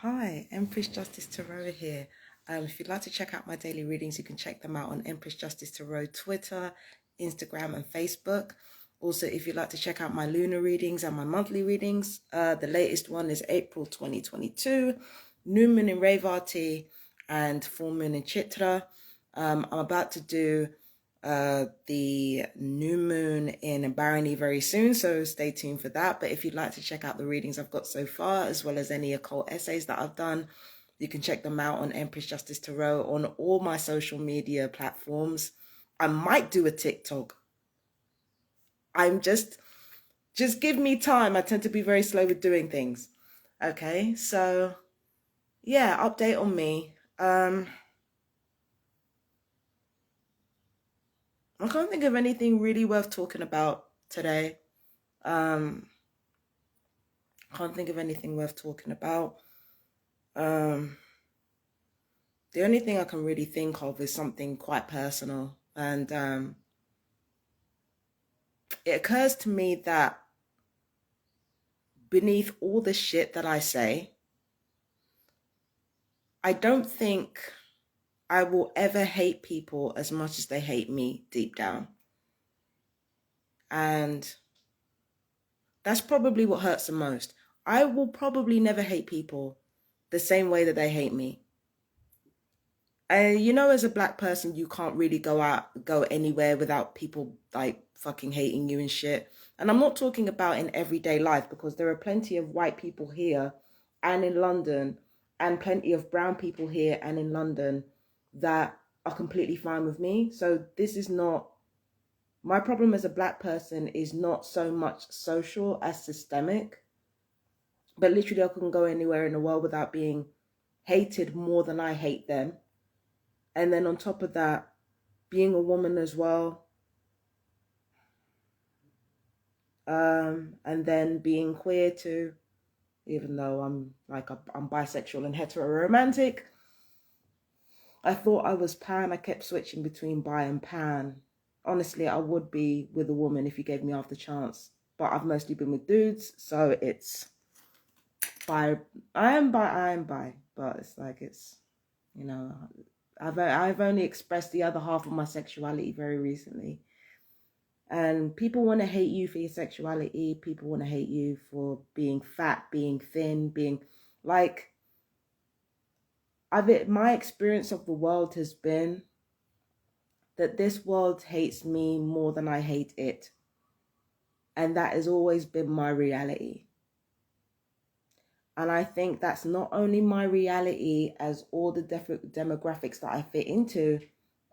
Hi, Empress Justice Tarot here. If you'd like to check out my daily readings, you can check them out on Empress Justice Tarot, Twitter, Instagram, and Facebook. Also, if you'd like to check out my lunar readings and my monthly readings, the latest one is April 2022, New Moon in Revati and Full Moon in Chitra. I'm about to do the new moon in Barony very soon, so stay tuned for that. But if you'd like to check out the readings I've got so far, as well as any occult essays that I've done, you can check them out on Empress Justice Tarot on all my social media platforms. I might do a TikTok. I'm just give me time. I tend to be very slow with doing things. Okay, so yeah, update on me. I can't think of anything really worth talking about today. Um, can't think of anything worth talking about. The only thing I can really think of is something quite personal. And it occurs to me that beneath all the shit that I say, I don't think I will ever hate people as much as they hate me deep down. And that's probably what hurts the most. I will probably never hate people the same way that they hate me. You know, as a black person, you can't really go anywhere without people like fucking hating you and shit. And I'm not talking about in everyday life, because there are plenty of white people here and in London, and plenty of brown people here and in London that are completely fine with me. So this is not, my problem as a black person is not so much social as systemic. But literally, I couldn't go anywhere in the world without being hated more than I hate them. And then on top of that, being a woman as well, and then being queer too, even though I'm bisexual and hetero-romantic. I thought I was pan. I kept switching between bi and pan. Honestly, I would be with a woman if you gave me half the chance, but I've mostly been with dudes, so it's bi. I am bi, but it's like, it's, you know, I've only expressed the other half of my sexuality very recently. And people want to hate you for your sexuality. People want to hate you for being fat, being thin, being like, my experience of the world has been that this world hates me more than I hate it. And that has always been my reality. And I think that's not only my reality as all the demographics that I fit into,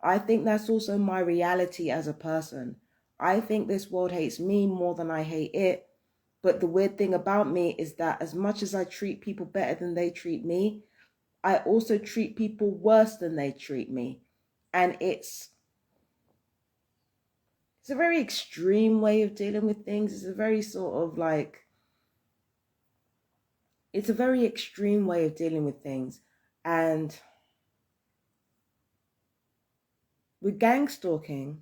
I think that's also my reality as a person. I think this world hates me more than I hate it. But the weird thing about me is that as much as I treat people better than they treat me, I also treat people worse than they treat me. And it's a very extreme way of dealing with things. It's a very sort of like, it's a very extreme way of dealing with things. And with gang stalking,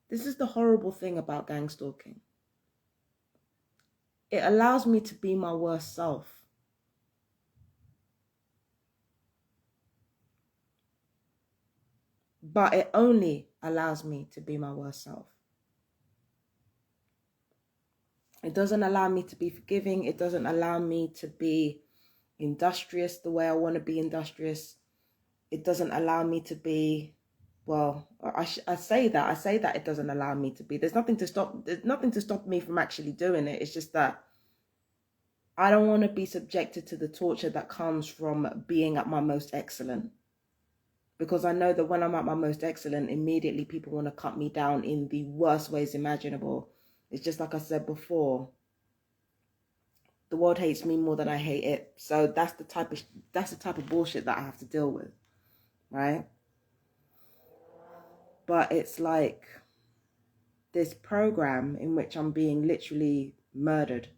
this is the horrible thing about gang stalking. It allows me to be my worst self. But it only allows me to be my worst self. It doesn't allow me to be forgiving. It doesn't allow me to be industrious the way I want to be industrious. It doesn't allow me to be, well, I say that it doesn't allow me to be. There's nothing to stop me from actually doing it. It's just that I don't want to be subjected to the torture that comes from being at my most excellent. Because I know that when I'm at my most excellent, immediately people want to cut me down in the worst ways imaginable. It's just like I said before, the world hates me more than I hate it. So that's the type of bullshit that I have to deal with, right? But it's like this program in which I'm being literally murdered.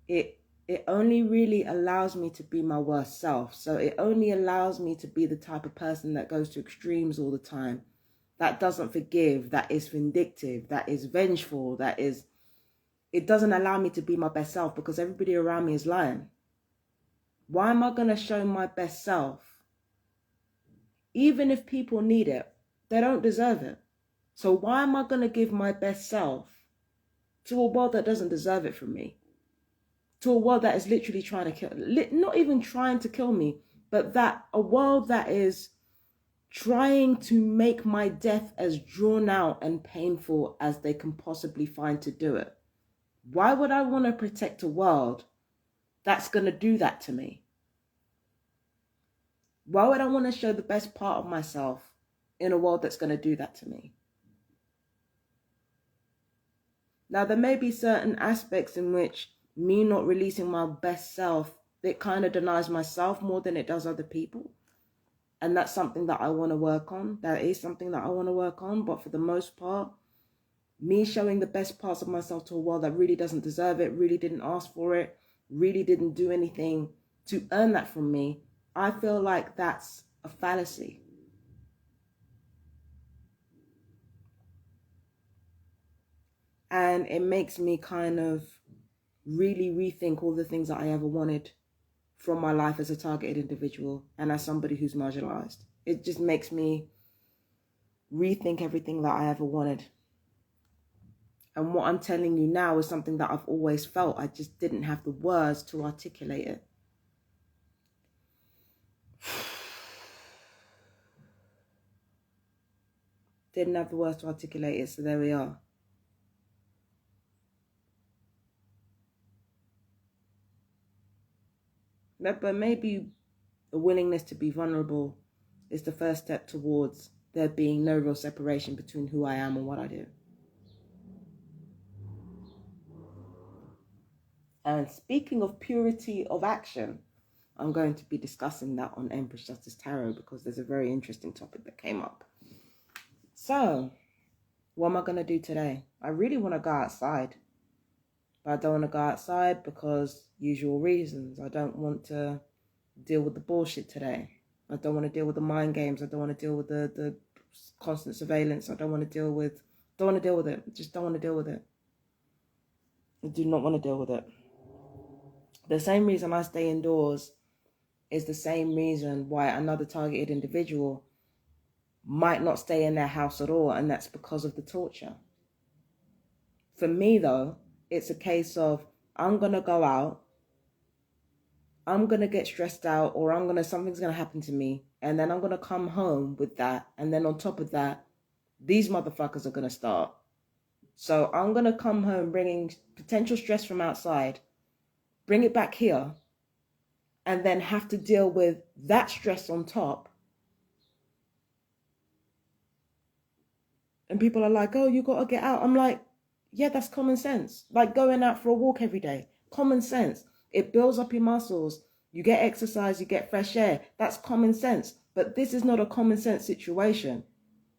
It only really allows me to be my worst self. So it only allows me to be the type of person that goes to extremes all the time, that doesn't forgive, that is vindictive, that is vengeful, it doesn't allow me to be my best self because everybody around me is lying. Why am I going to show my best self? Even if people need it, they don't deserve it. So why am I going to give my best self to a world that doesn't deserve it from me? To a world that is literally trying to kill, not even trying to kill me, but a world that is trying to make my death as drawn out and painful as they can possibly find to do it. Why would I want to protect a world that's going to do that to me? Why would I want to show the best part of myself in a world that's going to do that to me? Now, there may be certain aspects in which me not releasing my best self, it kind of denies myself more than it does other people. And that's something that I want to work on. That is something that I want to work on. But for the most part, me showing the best parts of myself to a world that really doesn't deserve it, really didn't ask for it, really didn't do anything to earn that from me, I feel like that's a fallacy. And it makes me kind of really rethink all the things that I ever wanted from my life as a targeted individual and as somebody who's marginalized. It just makes me rethink everything that I ever wanted. And what I'm telling you now is something that I've always felt. I just didn't have the words to articulate it. Didn't have the words to articulate it, so there we are. But maybe a willingness to be vulnerable is the first step towards there being no real separation between who I am and what I do. And speaking of purity of action, I'm going to be discussing that on Empress Justice Tarot because there's a very interesting topic that came up. So, what am I going to do today? I really want to go outside. But I don't want to go outside because usual reasons. I don't want to deal with the bullshit today. I don't want to deal with the mind games. I don't want to deal with the constant surveillance. I don't want to deal with it. Just don't want to deal with it. I do not want to deal with it. The same reason I stay indoors is the same reason why another targeted individual might not stay in their house at all, and that's because of the torture. For me, though, it's a case of I'm going to go out, I'm going to get stressed out, or something's going to happen to me, and then I'm going to come home with that, and then on top of that, these motherfuckers are going to start. So I'm going to come home bringing potential stress from outside, bring it back here, and then have to deal with that stress on top. And people are like, oh, you got to get out. I'm like, yeah, that's common sense. Like going out for a walk every day. Common sense. It builds up your muscles. You get exercise, you get fresh air. That's common sense. But this is not a common sense situation.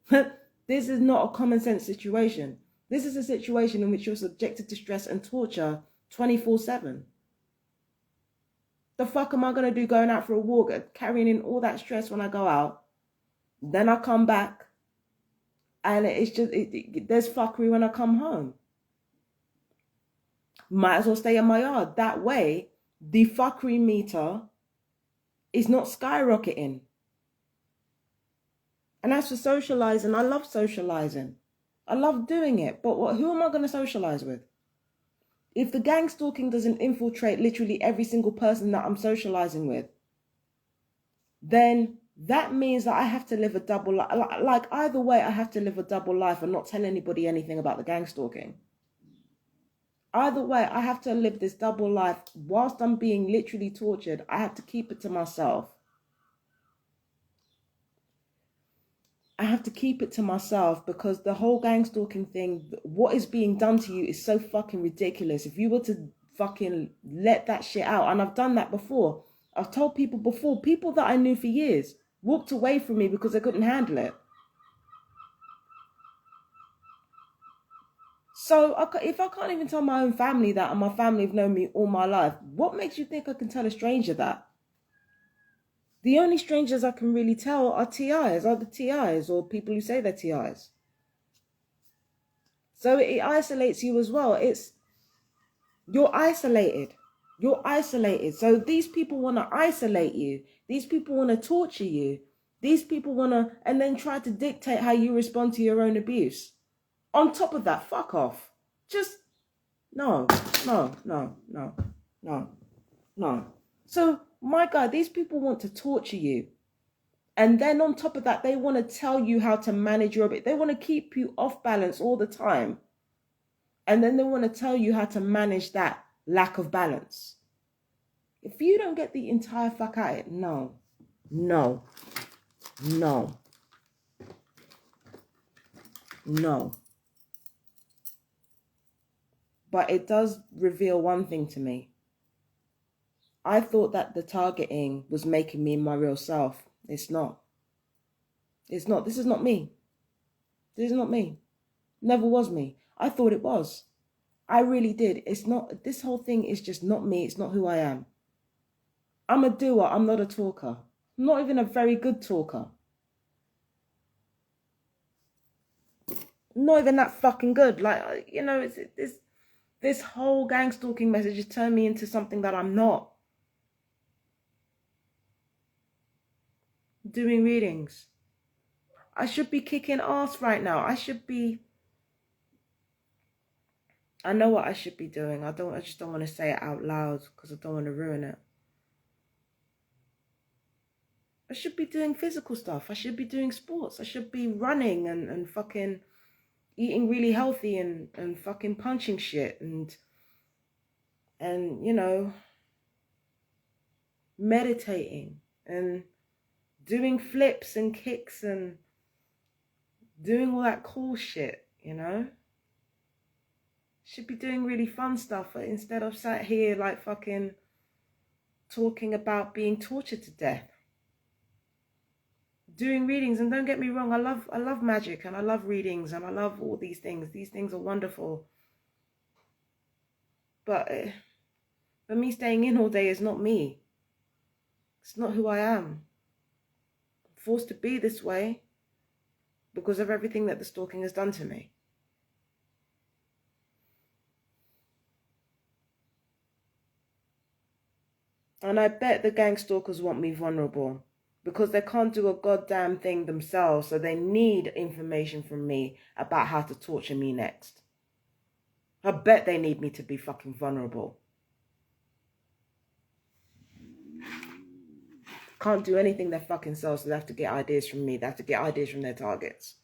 This is not a common sense situation. This is a situation in which you're subjected to stress and torture 24/7. The fuck am I going to do going out for a walk, carrying in all that stress when I go out? Then I come back and it's just, there's fuckery when I come home. Might as well stay in my yard. That way, the fuckery meter is not skyrocketing. And as for socializing, I love socializing. I love doing it. But who am I going to socialize with? If the gang stalking doesn't infiltrate literally every single person that I'm socializing with, then that means that I have to live a double life. Like either way, I have to live a double life and not tell anybody anything about the gang stalking. Either way, I have to live this double life whilst I'm being literally tortured. I have to keep it to myself. I have to keep it to myself because the whole gang stalking thing, what is being done to you is so fucking ridiculous. If you were to fucking let that shit out, and I've done that before. I've told people before, people that I knew for years walked away from me because they couldn't handle it. So if I can't even tell my own family that, and my family have known me all my life, what makes you think I can tell a stranger that? The only strangers I can really tell are the TIs, or people who say they're TIs. So it isolates you as well. You're isolated. You're isolated. So these people want to isolate you. These people want to torture you. These people want to, and then try to dictate how you respond to your own abuse. On top of that, fuck off. Just, no. So, my God, these people want to torture you. And then on top of that, they want to tell you how to manage your bit. They want to keep you off balance all the time. And then they want to tell you how to manage that lack of balance. If you don't get the entire fuck out of it, no. But it does reveal one thing to me. I thought that the targeting was making me my real self. It's not. It's not. This is not me. This is not me. Never was me. I thought it was. I really did. It's not. This whole thing is just not me. It's not who I am. I'm a doer. I'm not a talker. I'm not even a very good talker. Not even that fucking good. Like, you know, this whole gang stalking message has turned me into something that I'm not. Doing readings. I should be kicking ass right now. I know what I should be doing. I just don't want to say it out loud because I don't want to ruin it. I should be doing physical stuff. I should be doing sports. I should be running and fucking eating really healthy and fucking punching shit and you know, meditating and doing flips and kicks and doing all that cool shit, you know? Should be doing really fun stuff instead of sat here like fucking talking about being tortured to death. Doing readings, and don't get me wrong, I love magic and I love readings and I love all these things. These things are wonderful. But for me, staying in all day is not me. It's not who I am. I'm forced to be this way because of everything that the stalking has done to me. And I bet the gang stalkers want me vulnerable because they can't do a goddamn thing themselves, so they need information from me about how to torture me next. I bet they need me to be fucking vulnerable. Can't do anything their fucking selves, so they have to get ideas from me. They have to get ideas from their targets.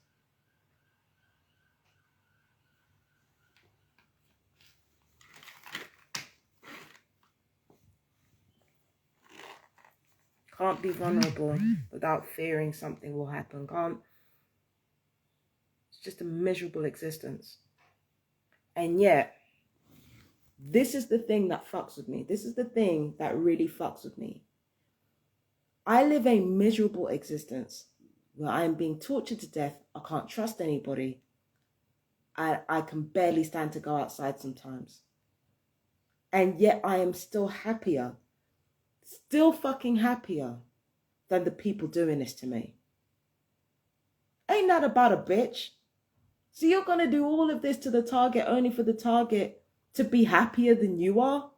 Can't be vulnerable without fearing something will happen. It's just a miserable existence. And yet, this is the thing that fucks with me. This is the thing that really fucks with me. I live a miserable existence where I am being tortured to death. I can't trust anybody. I can barely stand to go outside sometimes. And yet I am still happier. Still fucking happier than the people doing this to me. Ain't that about a bitch? So you're going to do all of this to the target only for the target to be happier than you are?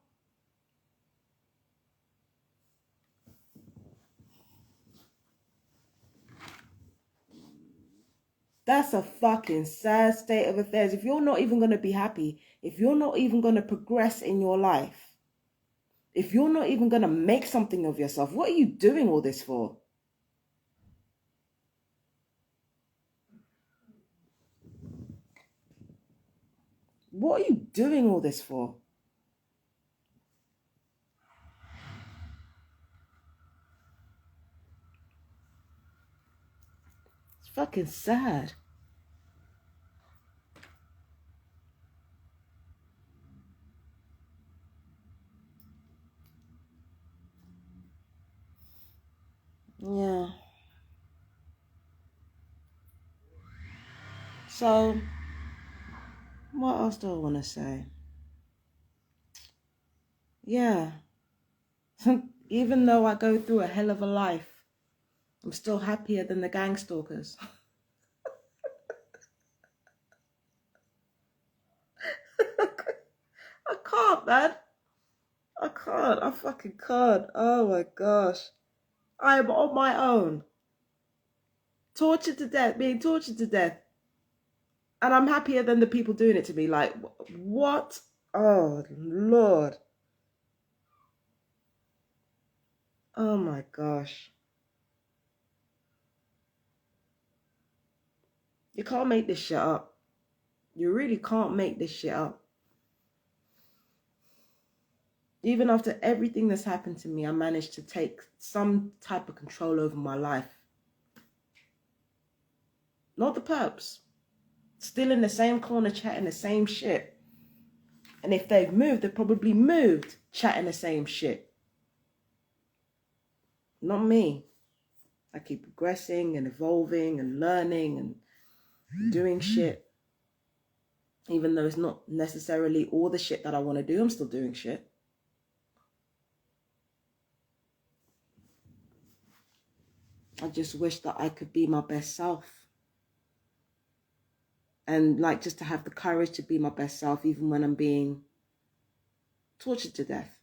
That's a fucking sad state of affairs. If you're not even going to be happy, if you're not even going to progress in your life, if you're not even going to make something of yourself, what are you doing all this for? What are you doing all this for? It's fucking sad. Yeah. So, what else do I want to say? Yeah. Even though I go through a hell of a life, I'm still happier than the gang stalkers. I can't, man. I can't. I fucking can't. Oh my gosh. I am on my own. Tortured to death, being tortured to death. And I'm happier than the people doing it to me. Like, what? Oh, Lord. Oh my gosh. You can't make this shit up. You really can't make this shit up. Even after everything that's happened to me, I managed to take some type of control over my life. Not the perps. Still in the same corner chatting the same shit. And if they've moved, they've probably moved chatting the same shit. Not me. I keep progressing and evolving and learning and doing shit. Even though it's not necessarily all the shit that I want to do, I'm still doing shit. I just wish that I could be my best self. And like just to have the courage to be my best self even when I'm being tortured to death.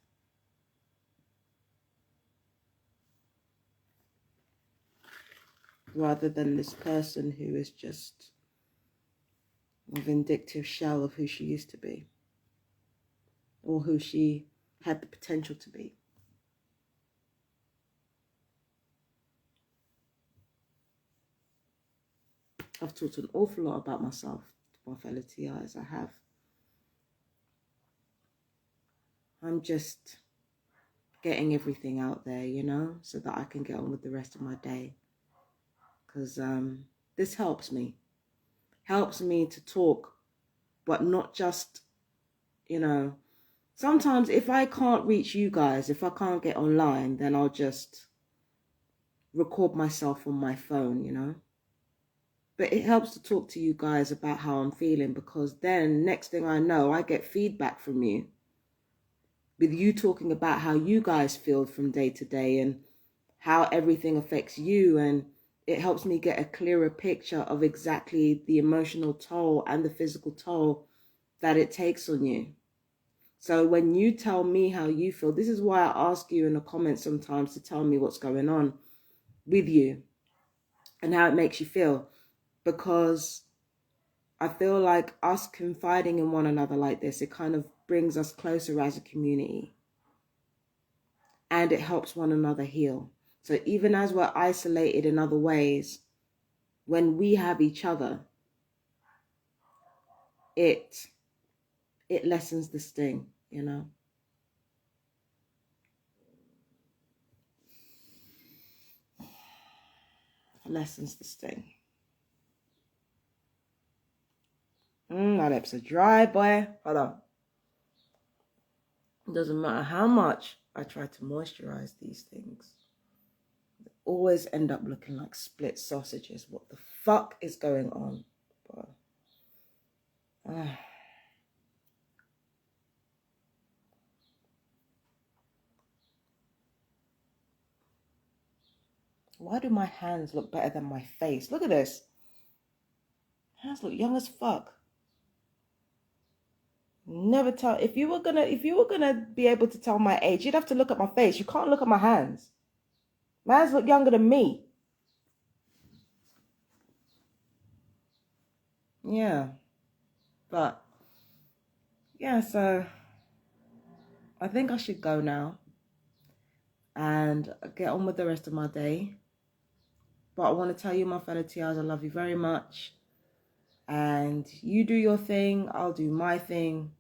Rather than this person who is just a vindictive shell of who she used to be. Or who she had the potential to be. I've talked an awful lot about myself to my fellow TIs. I have. I'm just getting everything out there, you know, so that I can get on with the rest of my day. Because this helps me. Helps me to talk, but not just, you know, sometimes if I can't reach you guys, if I can't get online, then I'll just record myself on my phone, you know. But it helps to talk to you guys about how I'm feeling, because then next thing I know, I get feedback from you. With you talking about how you guys feel from day to day and how everything affects you. And it helps me get a clearer picture of exactly the emotional toll and the physical toll that it takes on you. So when you tell me how you feel, this is why I ask you in the comments sometimes to tell me what's going on with you and how it makes you feel. Because I feel like us confiding in one another like this, it kind of brings us closer as a community. And it helps one another heal. So even as we're isolated in other ways, when we have each other, it lessens the sting, you know. It lessens the sting. My lips are dry, boy. Hold on. It doesn't matter how much I try to moisturize these things. They always end up looking like split sausages. What the fuck is going on? Why do my hands look better than my face? Look at this. Hands look young as fuck. Never tell. If you were gonna be able to tell my age, you'd have to look at my face. You can't look at my hands. My hands look younger than me. Yeah. But yeah, so I think I should go now and get on with the rest of my day. But I want to tell you, my fellow TIs, I love you very much. And you do your thing, I'll do my thing.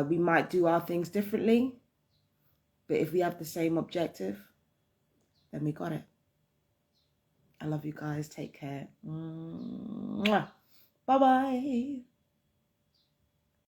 We might do our things differently, but if we have the same objective, then we got it. I love you guys. Take care. Bye-bye.